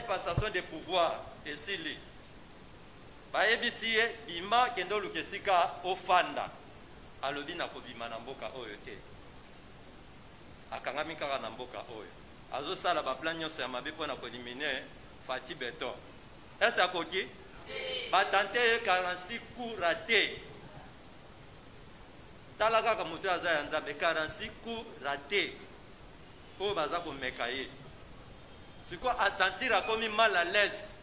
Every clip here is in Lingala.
passation de pouvoir esili bayebisiye bima kendo lukesika ofanda alobi na kobima na mboka oyo te akangami kaka na mboka oyo azosala baplan nyonso ya mabe mpo na koelimine Fati Beton ese akoki batante ye 46 coups raté tala kaka moto aza ya nzambe 46 coups raté oyo baza komeka ye siko asentir akomi mal à l'aise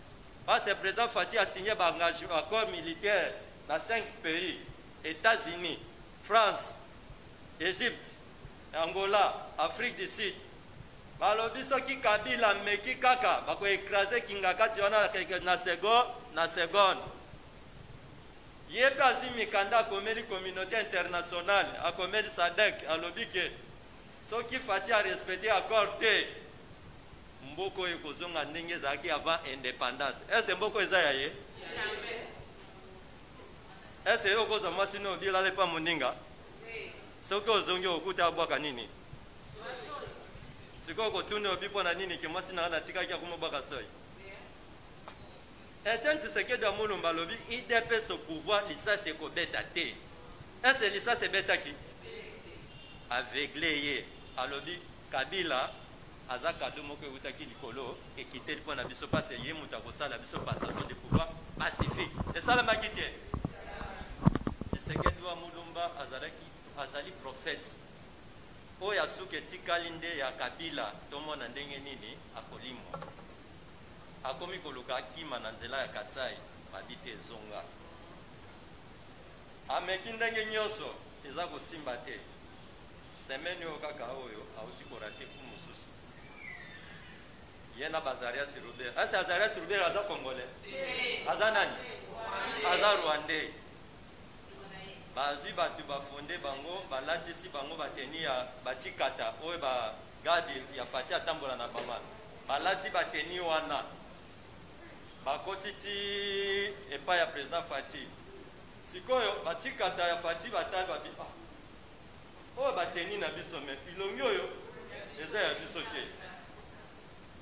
parce que le président Fati a signé un accord militaire dans 5 pays États-Unis, France, Égypte, Angola, Afrique du Sud. Balobi soki Kabila meki kaka bako écraser kingakati wana na seconde. Yepe azimi kanda akomeli communauté internationale, akomeli SADC, alobi ke soki Fati a respecté accord te mboko ekozonga ndenge ezalaki avant indépendance. Est-ce mboko eza ya ye? Est-ce yo koza mwasi no bilale pa moninga? Soki ozongi okuta abwaka nini? Siko kotune obipo na nini ke mwasi na tikaki akomobaka soyi? Etienne Tshisekedi Mulumba lobi IDPS au pouvoir lisasi ekobeta te. Est-ce lisasi ebetaki? Aveuglé ye alobi Kabila azaka moko utaki likolo ekiteli pona biso passe ye muta kosala biso passation de pouvoir pacifique et ça la makite Tshisekedi Mulumba azali prophète oyo asuke tikali nde ya Kabila tomona ndenge nini akolimwa akomi koluka akima na nzela ya Kasai babite ezonga ameki ndenge nyonso eza kosimba te semeni oyo kaka oyo auti korate ku mosusu Yena Bazaria Sirubé. Est-ce Azaria Sirubé aza congolais? Aza nani? Aza rwandais. bazwi bato bafonde bango balatisi bango bateni ya batikata oyo bagadi ya Fati atambola na bama balati bateni wana bakoti ti epai ya président Fati sikoyo batikata ya Fati batali babi oyo bateni na biso me bilongi oyo eza ya biso te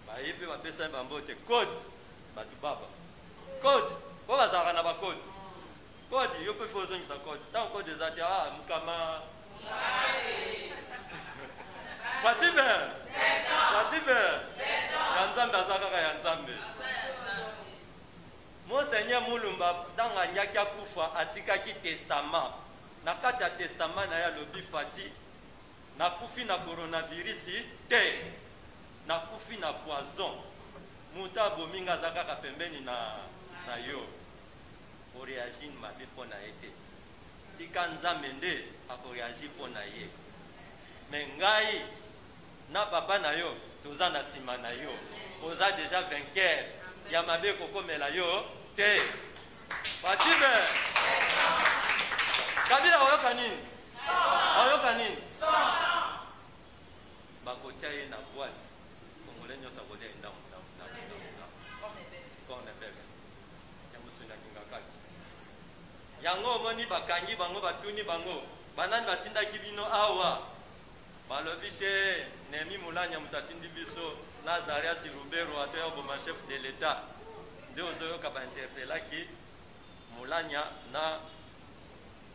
baye mpe bapesani bango te code bato baba code po bazalaka na bacode code yo mpe fo ozongisa code ntango code eza te mukama Fatibe ya nzambe aza kaka ya nzambe Monseigneur Mulumba ntango anyaki akufa atikaki testament na kati ya testament na ye alobi Fati nakufi na coronavirus te nakufi na poison mutu abomi nga aza kaka pembeni na yo oreagi mabe mpo na ye te tika nzambe nde akoreagi mpo na ye me ngai na papa na yo toza na nsima na yo oza deja vainqueur ya mabe ekokomela yo te Fatibe Kabila oyoka nini bakotia ye na boîte kongole nyonso akolia ye ndamu cornebek ya mosuni akinga kati yango omoni bakangi bango batuni bango banani batindaki bino awa balobi te Nemi Mulanya moto atindi biso Nazarias Rubero atoya oboma chef de l'état nde ozoyoka bainterpelaki Mulanya na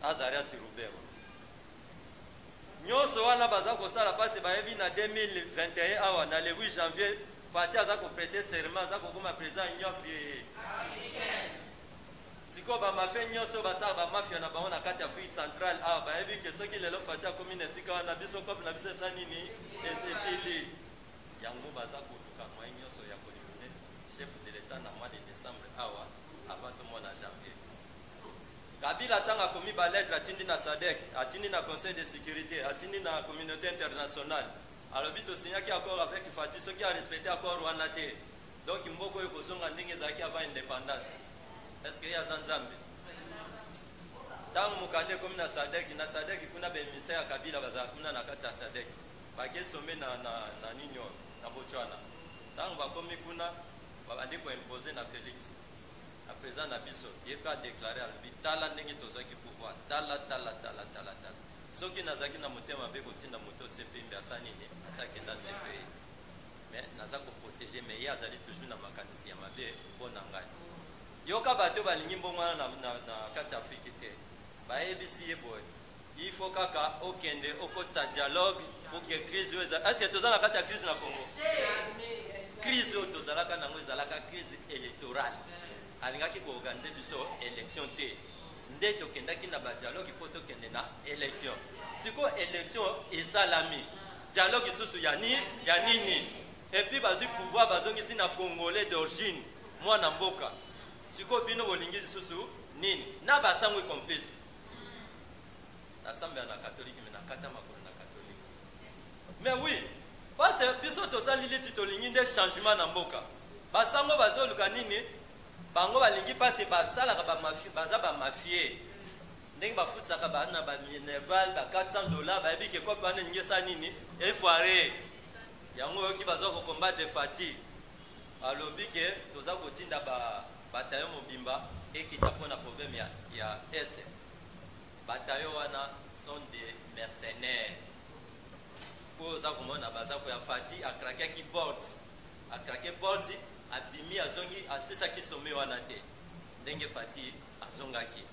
Nazarias Rubero nyonso wana baza kosala pasi bayebi na 2021 awa na le 8 janvier Fati aza koprete serment aza kokoma président union africaine sikoyo bamafia nyonso basala bamafia na bango na kati ya Afrique centrale awa bayebi ke soki lelo Fati akomi na esika wana biso kope na biso esa nini esepili yango baza koluka moyen nyonso ya kolimine chef de l'état na mois de décembre awa avant tomona janvier Kabila ntango akomi balettre atindi na SADC atindi na conseil de sécurité atindi na communauté internationale alobi tosignaki accord avec Fati soki arespecte accord wana te donc mboka oyo kozonga ndenge ezalaki avant indépendance est-ce que ya aza nzambe ntango mokanda ekomi na SADC kuna baémissaire ya Kabila bazala kuna na kati ya SADC bakesome na nini na Botswana ntango bakomi kuna babandi koimpose na Félix a président na biso ye mpe adéclaré alobi tala ndenge tozwaki pouvoir tala soki nazalaki na motema mpe kotinda moto osepembe asa nini asakenda sepeye mais naza koprotege mais ye azali toujours na makanisi ya mabe mpo na ngai yoka bato balingi mbongwana na kati ya Afrique te bayebisi ye boye il faut kaka okende okotisa dialogue pour que crise oyo eza est-ce que toza na kati ya crise na Congo crise oyo tozalaka nango ezalaka crise électorale alingaki koorganize biso élection te nde tokendaki na badialogue mpo tokende na élection siko élection esalami dialogue isusu ya nini epuis bazwi pouvoir bazongisi na congolais d'origine mwana mboka siko bino bolingi lisusu nini na basango ekomplesi nasambela na katolike me nakata makolo na katolike mais oui parce biso tosalili ti tolingi nde changement na mboka basango bazoluka nini bango balingi pasi basalaka baza bamafie ndenge bafutisaka bana baminerval ba $400 bayebi ke kope wana elingi esa nini efoire yango oyoki baza kokombatre Fati alobi ke toza kotinda batayo mobimba ekita mpona problème ya este batayo wana sont des mercenaires po oza komona baza koya Fati akrakaki porte abimi azongi asisaki some wana te ndenge Fati azongaki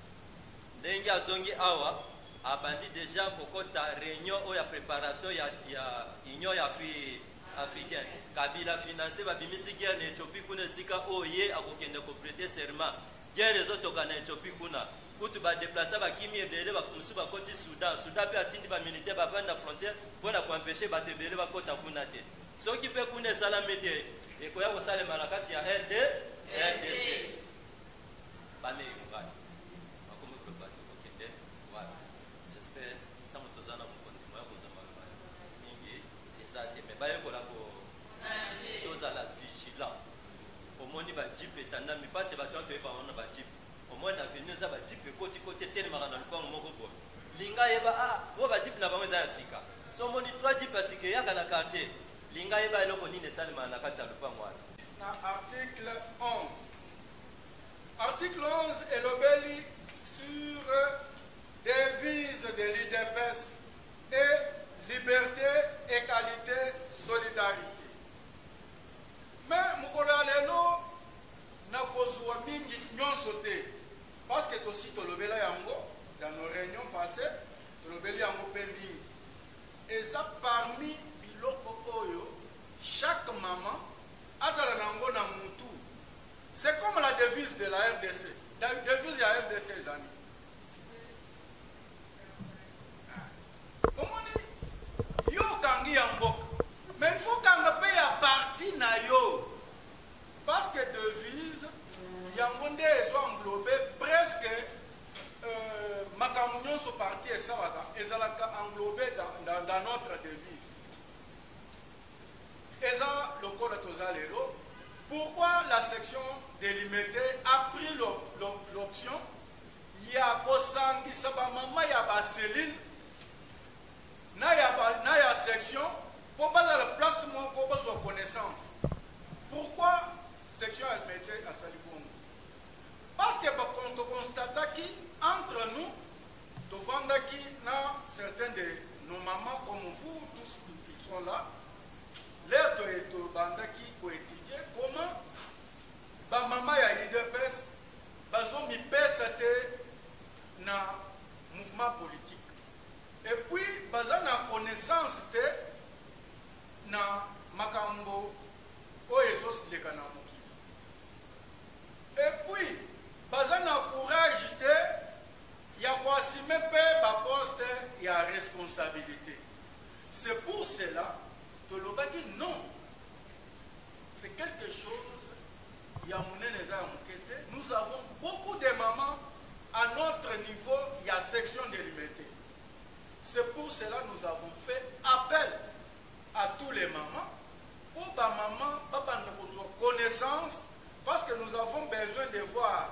ndenge azongi awa abandi déjà kokota réunion oyo ya préparation ya union ya africaine Kabila financé babimisi guerre na Éthiopie kuna esika oyo ye akokende koprete serment guerre ezotoka na Éthiopie kuna kutu badeplace bakimi ebele bamusu bakoti Soudan mpe atindi bamilitaire bavandi na frontière mpona koempêche bato ebele bakota kuna te soki mpe kuna esalami te ekoya kosalema na kati ya RDC bamelingai bakomi bato kokende wana j'espère ntango toza na mokonzi moya kozwa maloba mingi eza te me bayekola tozala vigilant omoni bajipe etandami mpasi bato toyeba wana bajipe omoni na venu eza bajipe ekoti etelemaka na lupango moko boye ya sika so moni 3 di parce que yaka na quartier linga yeba eloko nini esalema na kati ya lupango wana na article 11 article 11 elobeli sur devise de l'IDPS et liberté, égalité, solidarité. Mais mukolo ya lelo nakozwa mingi nyonso te parce que tosi tolobela yango dans nos réunions passées tolobeli yango mpe mingi eza parmi biloko oyo chaque maman azala nango na mutu. C'est comme la devise de la RDC. La devise de la RDC ezani yo kangi ya mboka mais il faut kanga pe ya parti na yo parce que devise yango nde ezo englobe presque makambo nyonso parti esalaka ezalaka englobé dans notre devise eza lokola toza lelo. Pourquoi la section délimitée a pris l'option ya kosangisa bamama ya baseline na ya section pour baza la place moko bazwa connaissance. Pourquoi section délimitée à Salibongo? Parce que quand on constate entre nous tovandaki na certains de nos mamans comme vous tous qui sont là l'air de bandaki pour étudier comment ba mama ya IDPS bazo mi pesa te na mouvement politique et puis baza na connaissance te na makambo oyo ezosileka na mokili et puis baza na courage te ya koasime pe baposte ya responsabilité. C'est pour cela que l'on dit non. C'est quelque chose, nous avons beaucoup de mamans à notre niveau, il y a section délimitée. C'est pour cela que nous avons fait appel à tous les mamans, pour que maman, papa nous connaissance, parce que nous avons besoin de voir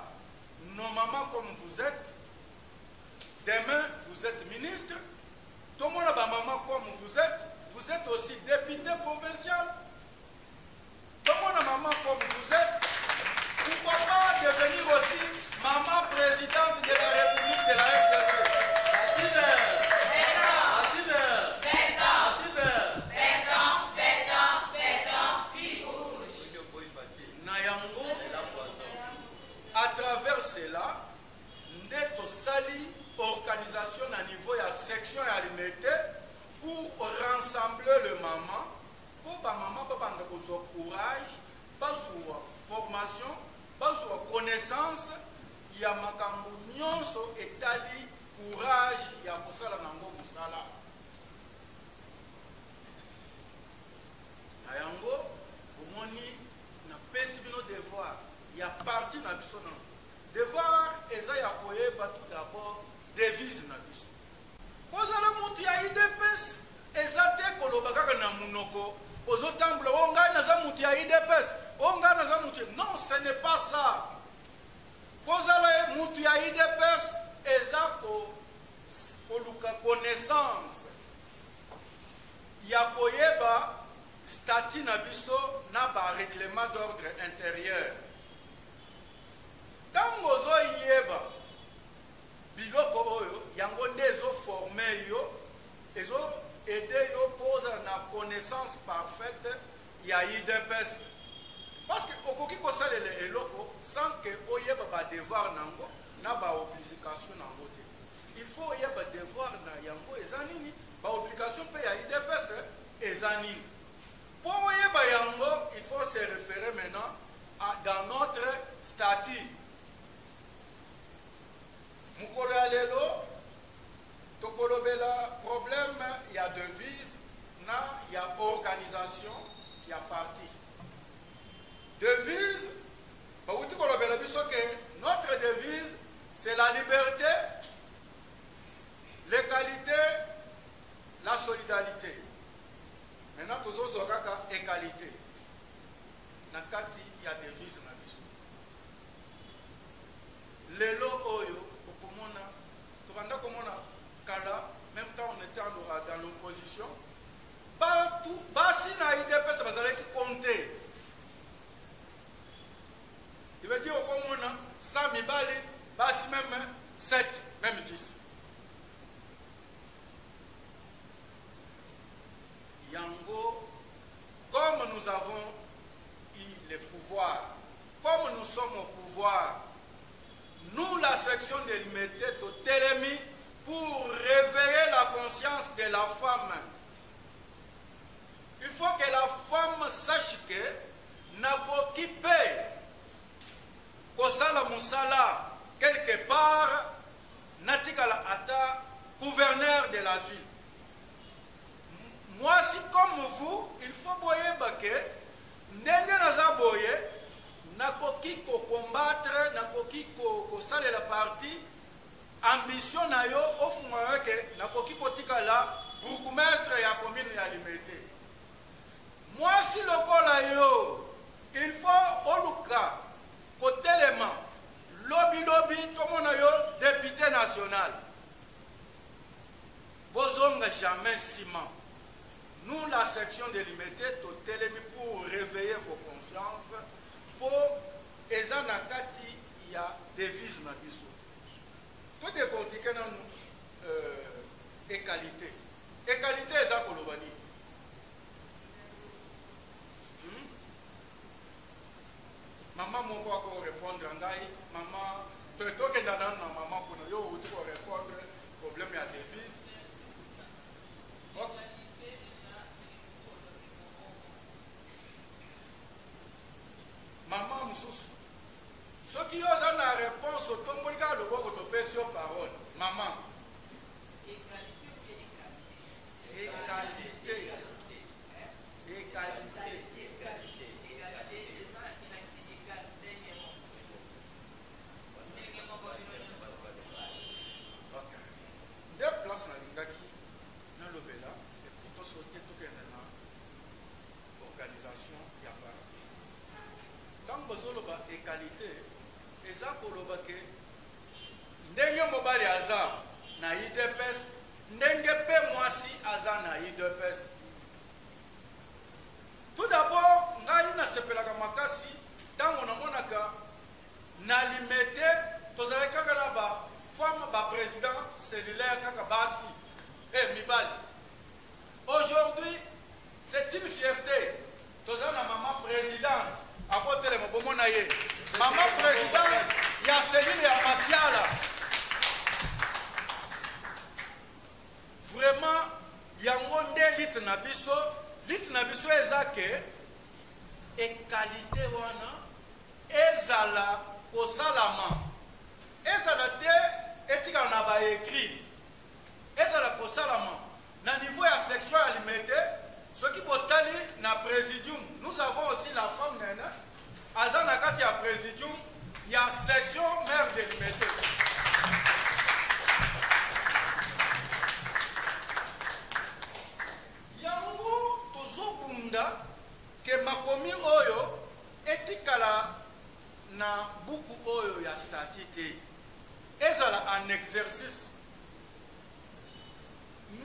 nos mamans comme vous êtes. Demain, vous êtes ministre. Tout le monde a maman comme vous êtes aussi député provincial. Tout le monde a maman comme vous êtes. Pourquoi pas devenir aussi maman présidente de la République de la RDC? À travers cela, nous sali organisation à niveau de section alimentée pour rassembler le maman, pour que maman ait courage, pas formation, pas connaissance, il y a makambo nyonso etali courage, il y a pour ça la nango musala. Ayango, au moni na pesi bino devoir, il y a parti na biso na. Devoir eza ya koyeba tout d'abord devise na biso. Kozala mutu ya IDPS eza te koloba kaka na munoko ozotambula onga naza mutu ya IDPS onga naza mutu. Non, ce n'est pas ça. Kozala mutu ya IDPS eza koluka connaissance ya koyeba statut na biso na ba règlement d'ordre intérieur. Tango ozoyeba biloko oyo yango nde ezoforme yo ezoaide yo poza na connaissance parfaite ya IDPS. Parce que okoki kosalela eloko sans que oyeba badevoir nango na baobligation nango te. Il faut oyeba devoir na yango eza nini, baobligation mpe ya IDPS eza nini. Po oyeba yango, il faut se référer maintenant dans notre statut. Mukolo ya lelo tokolobela problème ya devise na ya organisation ya parti. Devise bauti kolobela biso ke notre devise c'est la liberté, l'égalité, la solidarité. Maintenant tozozo kaka égalité na kati ya devise na biso. Lelo oyo tobanda komona kala même temps on était dans l'opposition, partout, basi na IDPS, ça va être compté. Il veut dire au moins 100 000 balles, basi même 7, même 10. Yango, comme nous avons eu le pouvoir, comme nous sommes au pouvoir, nous, la section délimitée de Télémi, pour réveiller la conscience de la femme, il faut que la femme sache que n'a occupé Kosala Moussala quelque part, Natikala Ata, gouverneur de la ville. Moi, si comme vous, il faut boyer que ndenge naza boye, nakoki ko combattre, nakoki ko sale la partie, ambition na yo ofuma que nakoki ko tikala bourgmestre ya commune ya Limete. Moi, si le kola yo, il faut oluka côté élément lobby comme on a yo député national. Bozonga jamais ciment. Nous, la section délimitée, Télémi pour réveiller vos consciences, pour Ezanakati, il y a des vises na biso. Tout décortiquer dans nous, égalité. Égalité, c'est ça pour le bani. Maman, mon quoi qu'on répondre, maman, plutôt que dans maman, pour nous, répondre, problème, il y a des vises. Maman Moussous, ceux qui osent la réponse au tombeau, le voit que tu pèses sur parole. Maman. Égalité. Ok. Deux places dans l'Ingaki, dans le Bela, et pour te sauter tout le monde, organisation, il y a pas. Quand vous avez égalité, et ça pour le baquet, ndenge mobali aza na IDPS, ndenge pe mwasi aza na IDPS. Tout d'abord, ngai na sepelaka makasi, tango na monaka na limité, tozala kaka na ba femme ba président cellulaire kaka basi, mibali. Aujourd'hui, c'est une fierté. Tozala na maman présidente. À côté de mon maman présidente, il y a cellule et à Masiala. Vraiment, il y a un monde lit nabiso ezake et qualité wana ezala kosalama. Ezala te etika na ba écrit. Ezala kosalama. Na niveau ya section alimenté. Ce qui est na présidium, nous avons aussi la femme nana. Azan nakati ya présidium, il y a section mère délimitée. Yango tozobunda ke makomi oyo etikala na buku oyo ya statité. Ezala en exercice.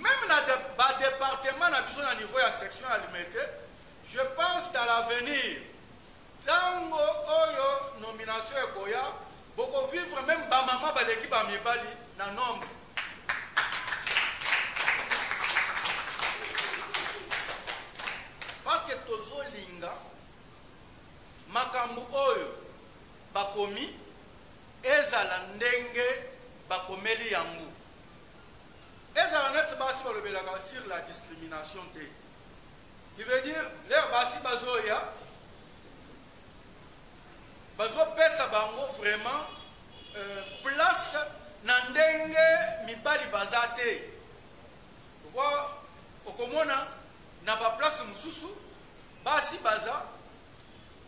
Même dans le département, à niveau de la section alimentée, je pense qu'à l'avenir, tango oyo nomination ekoya, beaucoup vivre même bamama ba l'équipe à Mibali dans nombre. Parce que tozo linga, makambu oyo bakomi, ezala ndenge bakomeli yangu. Sur la discrimination. Il veut dire, les basi bazoya, bazo pesa bango vraiment place nandenge mibali bazate. Vous voyez, au komona na ba place mususu, basi baza,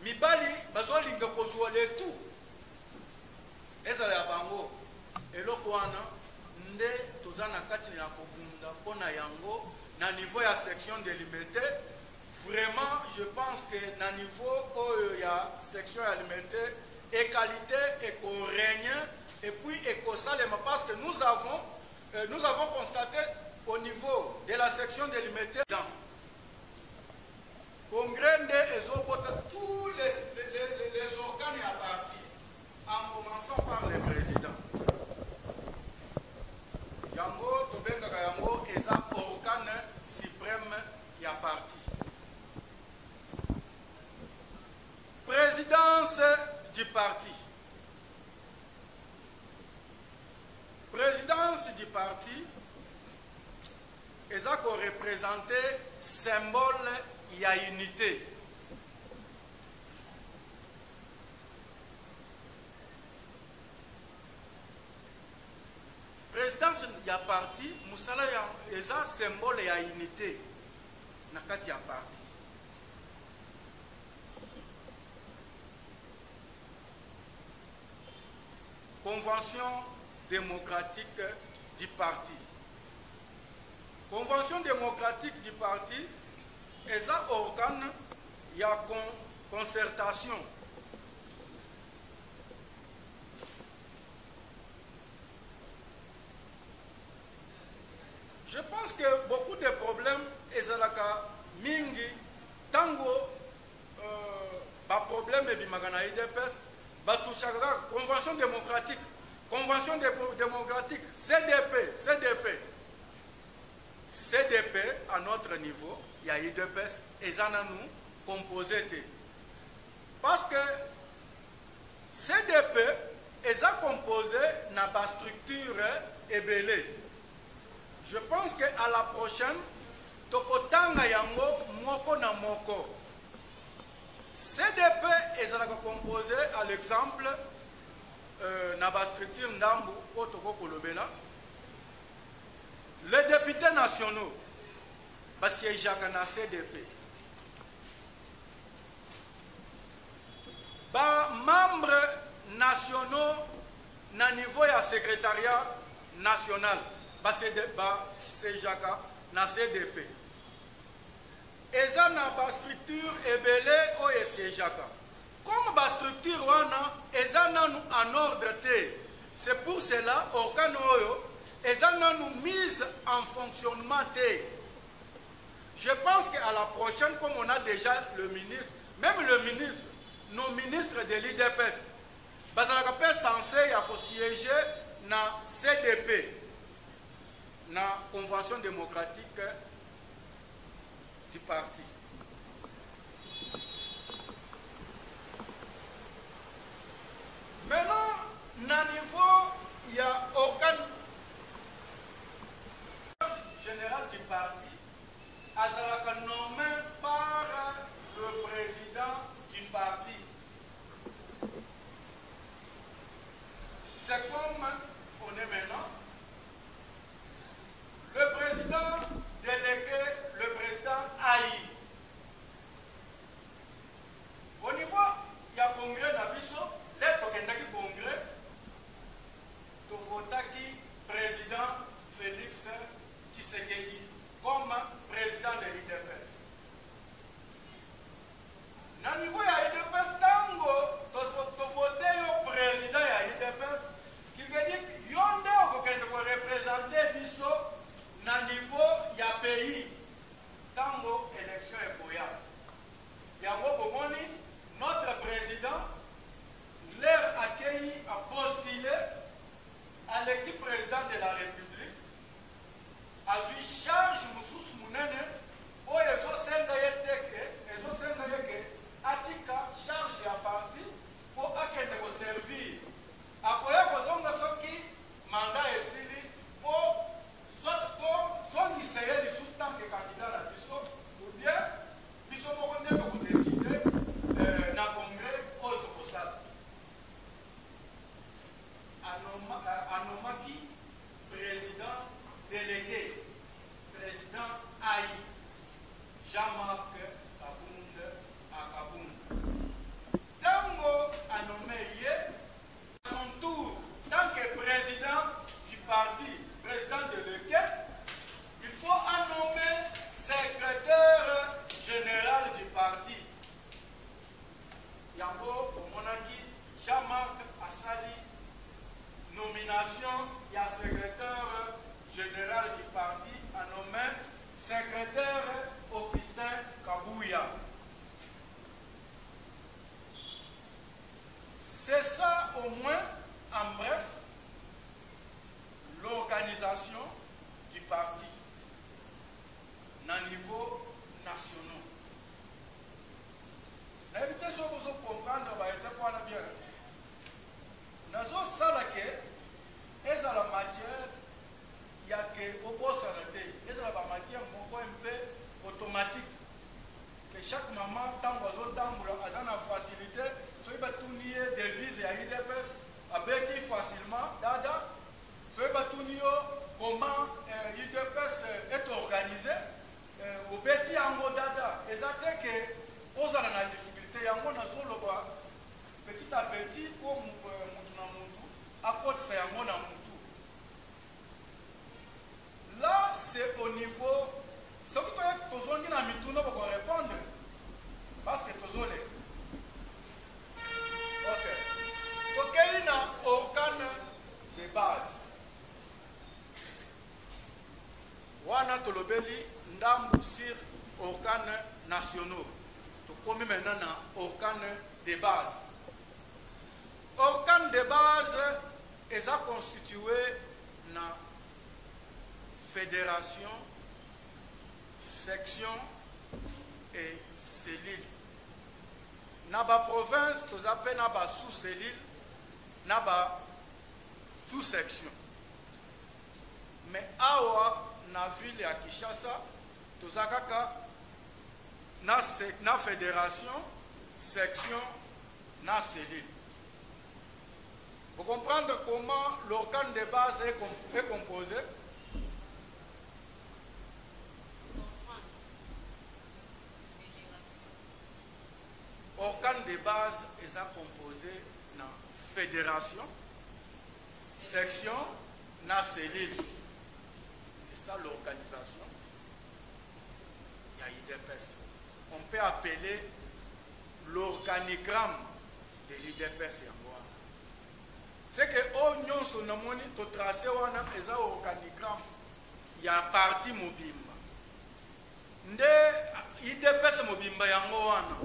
mibali bazo linga kozwa le tout. Ezala ya bango, eloko wana nde tozana kati na kobunda pona yango na niveau ya section délimitée. Vraiment, je pense que na niveau ya section alimentée, égalité éco-règne et puis éco-salema parce que nous avons constaté au niveau de la section délimitée, congrès de tous les organes et partis, en commençant par les présidents. Yango, Tobenga Yango, et ça, organe suprême et parti. Présidence du parti. Présidence du parti, et ça qu'on représentait symbole y a unité. Présidence y a parti, Moussala et ça symbole y a unité. Nakati y a parti. Convention démocratique du parti. Convention démocratique du parti, et ça organe, il y a concertation. Je pense que beaucoup de problèmes, et ça la mingi, tango, problème et bimagana IDPS, batouchaka, convention démocratique. Convention démocratique, CDP, à notre niveau, il y a IDPS, et ça nous composé. Parce que CDP, et ça composé n'a pas structure ébélée. Je pense qu'à la prochaine, Tokotanga Yango, Moko na Moko. CDP, et ça composé à l'exemple, na ba structure ndambu otoko kolobela les députés nationaux basiégeaka na CDP ba membres nationaux na niveau ya secrétariat national basiégeaka na CDP eza na ba structure ebele oyo esiégeaka. Comme la structure est en ordre, c'est pour cela que nous mise en fonctionnement. Je pense qu'à la prochaine, comme on a déjà le ministre, même le ministre, nos ministres de l'IDPS, ils sont censés siéger dans la CDP, dans la Convention démocratique du parti. Maintenant, à niveau, il y a organe général du parti, nommé par le président du parti. C'est comme on est maintenant. Le président délégué, le président Aïe. Au niveau, il y a congrès d'Abisso. Lettre congrès, tu votaki président Félix Tshisekedi comme président de l'IDPS. Na niveau ya IDPS tango tu voté au président ya IDPS qui veut dire yonde okokende ko représenter biso na niveau ya pays tango élection ekoya. Yango bomoni notre président l'air accueilli a postulé à l'équipe présidente de la République, a vu charge Moussous Mounene, où ils ont atika charge à partir pour akende servir. Après, ils ont mandat et sili pour son lycéen, les sous-temps des candidats à Bissot, ou bien, Bissot pour décider dans le congrès autre pour ça. Anomaki, président délégué, président Aïe, Jean-Marc Kabound à Kabound. Tango a nommé à son tour, tant que président du parti, président de l'équipe, il faut nommer niveau national. N'invité sur vous comprendre, bah, il était pas bien. Nazo salake, et à la matière, il y a que au bout santé, et à la matière, un peu automatique. Que chaque maman, tant que tant a la facilité, soit il va tourner des vises à IDPS, avec facilement, dada, soit il va tourner comment IDPS est organisé, au petit en dada, et ça fait que, aux a la difficulté, il y a un petit à petit, comme à côté, c'est un mot là, c'est au niveau. Ce que tu as besoin de répondre. Parce que tu as ok. Donc, il y a un organe de base. Wana Tolobeli, ndambu sur organes nationaux. Tu commis maintenant un organe de base. Organe de base est constitué na fédération, section et cellule. Dans la province, nous avons sous-cellule, nous avons sous-section. Mais awa na ville ya Kinshasa, nous avons na fédération, section, na cellule. Pour comprendre comment l'organe de base est composé, organe de base est composé dans fédération, section, dans cellule. C'est ça l'organisation. Il y a l'IDPS. On peut appeler l'organigramme de l'IDPS. C'est que l'Union Sonamoni, to tracé wana eza organigramme. Il y a parti mobimba. Nde IDPS mobimba yango wana.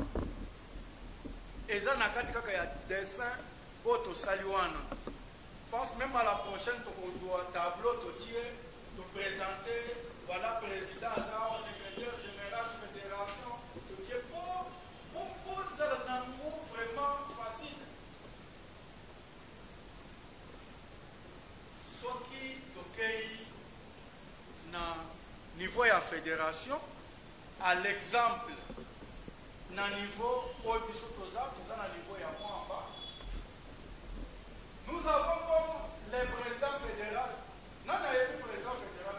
Eza na kati kaka ya dessin poto saliwana. Je pense même à la prochaine tu un tableau tu présenter voilà président secrétaire général fédération tu pour ça vraiment facile. Ce qui tokei na niveau de la fédération à l'exemple na niveau au niveau ya moi en bas. Nous avons comme les présidents fédéraux. Non, il y a le président fédéral.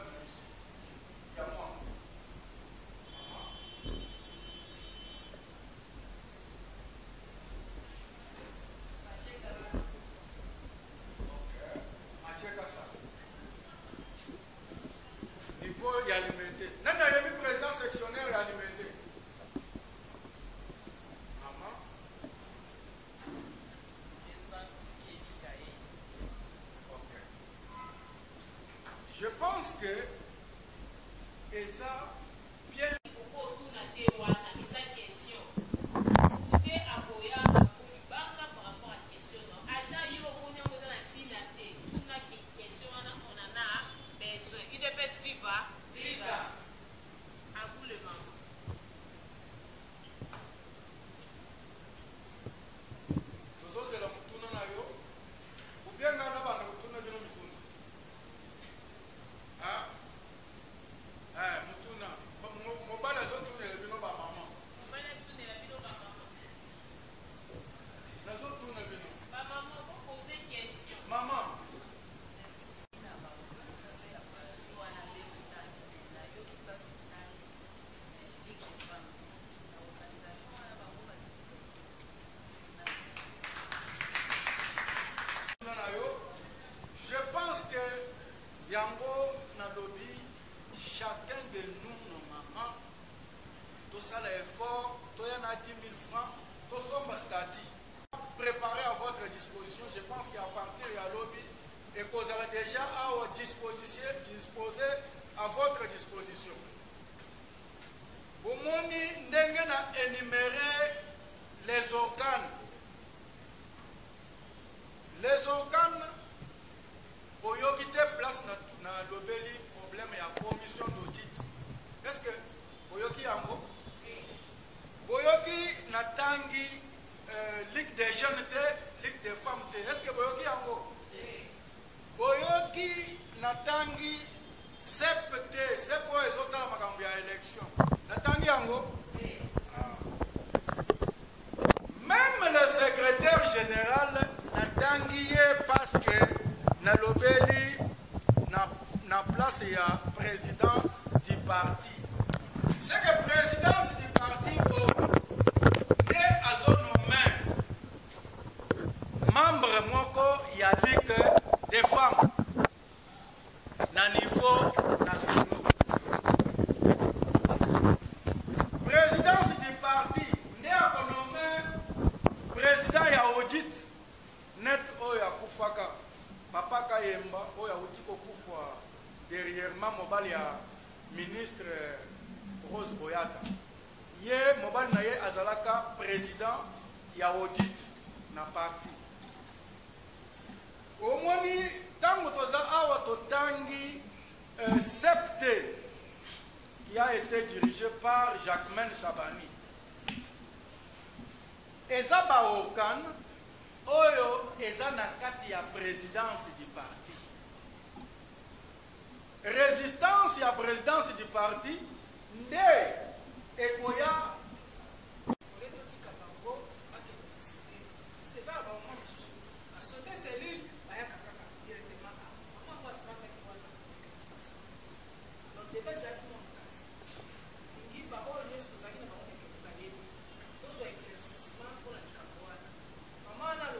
Il y a moi. Ok. Mathieu Kassa. Il faut y alimenter. Non, il y a le président sectionnaire et alimenter. Je pense que ça bien. Chacun de nous, nos mamans, tout ça l'effort, tout y en a 10 000 francs, tout ça préparé à votre disposition. Je pense qu'à partir de l'objet, et que vous avez déjà disposé à votre disposition. Vous m'avez énuméré les organes. Les organes, pour y quitter place dans le problème, il y a commission d'audit. Est-ce que yango boyoki natangi Ligue des jeunes te, Ligue des femmes te. Est-ce que boyoki yango? Boyoki natangi CEP te, CEP oyo ezotala makambo ya élection. Natangi yango? Même le secrétaire général natangi ye parce que nalobeli na place ya président du parti. C'est que présidence du parti est à zone membre moko ya Ligue des femmes na niveau national. Présidence du parti ne akonome président ya audit net oya kufaka Papa Kayemba oya uti kokufa derrièrement mobile ya ministre Rose Boyata. Ye mobile na ye azalaka président ya audit na parti. Omoni tango toza awa totangi septe qui a été dirigé par Jacquemaine Chabani. Eza baokan oyo eza na kati ya présidence du parti. Résistance ya présidence du parti nde ekoya Maman,